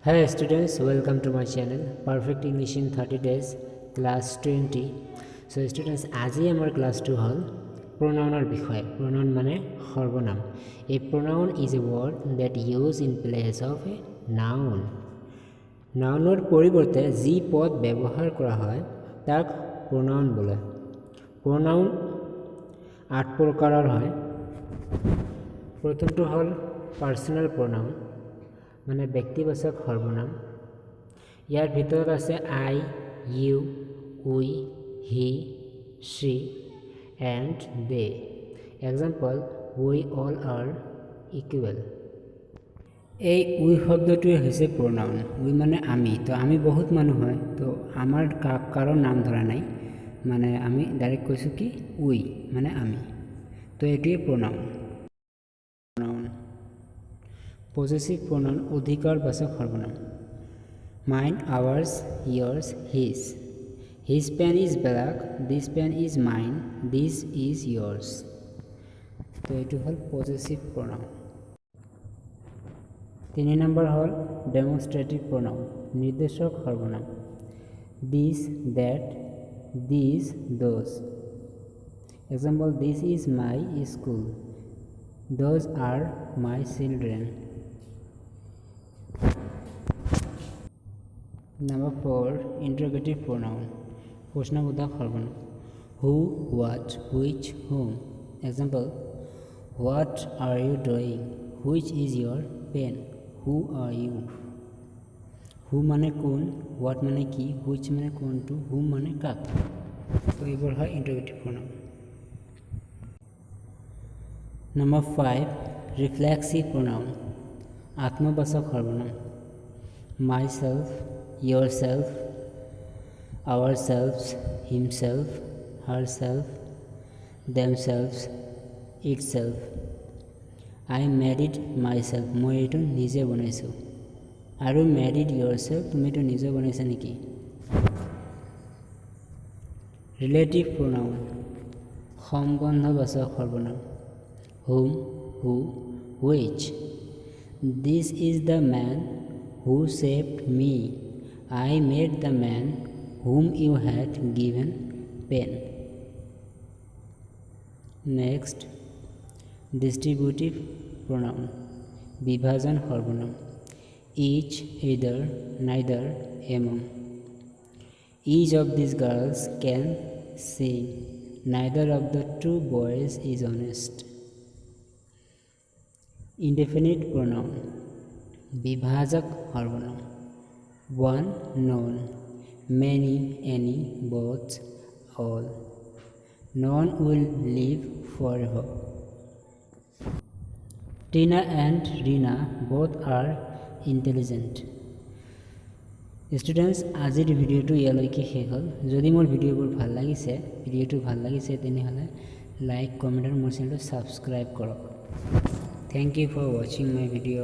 Hi students, welcome to my channel Perfect English in 30 days class 20. So students, আজি আমাৰ class 2 হল pronounৰ বিষয়. Pronoun মানে সৰ্বনাম. A pronoun is a word that used in place of a noun. Nounৰ পৰিৱৰ্তে যি পদ ব্যৱহাৰ কৰা হয় তাক pronoun বোলে. Pronoun 8 প্ৰকাৰৰ হয়. প্ৰথমটো হল personal pronoun. মানে ব্যক্তিবাচক সৰ্বনাম ইয়াৰ ভিতৰত আছে I, you, we, he, she and they. Example, we all are equal. এই we শব্দটোৱে হৈছে pronoun. we মানে আমি, তো আমি বহুত মানুহ হয়, তো আমাৰ কাৰো নাম ধৰা নাই, মানে আমি ডাইৰেক্ট কৈছো কি we মানে আমি, তো এটোৱে pronoun. Possessive pronoun অধিকাৰবাচক সৰ্বনাম. Mine, ours, yours, his. His pen is black, this pen is mine, this is yours. তো এটো হল possessive pronoun. 3 নম্বৰ হল demonstrative pronoun নিৰ্দেশক সৰ্বনাম. This, that, these, those. Example, this is my school, those are my children. Number 4, interrogative pronoun প্রশ্নবোধক সর্বনাম. Who, what, which, whom. Example, what are you doing? Which is your pen? Who are you? Who মানে কোন, what মানে কি, which মানে কোনটো, whom মানে কাক. তো এইবোৰ হয় interrogative pronoun. Number 5, reflexive pronoun আত্মবাচক সর্বনাম. Myself, yourself, ourselves, himself, herself, themselves, itself. I married myself, মই এইটো নিজে বনাইছো. Are you married yourself, তুমি এইটো নিজে বনাইছা নেকি? Relative pronoun সম্বন্ধবাচক সৰ্বনাম. Whom, who, which. This is the man who saved me. I met the man whom you had given pen. Next, distributive pronoun বিভাজন সর্বনাম. Each, either, neither, among. Each of these girls can sing. Neither of the two boys is honest. Indefinite pronoun বিভাজক সর্বনাম. One, none, many, any, both, all. None will live forever. Tina and Rina both are intelligent. Students, আজিৰ ভিডিওটো ইয়ালৈকে শেষ হ'ল. যদি মোৰ ভিডিওবোৰ ভাল লাগিছে তেনেহলে লাইক, কমেন্ট আৰু মোৰ চেনেলটো সাবস্ক্ৰাইব কৰক. Thank you for watching my video.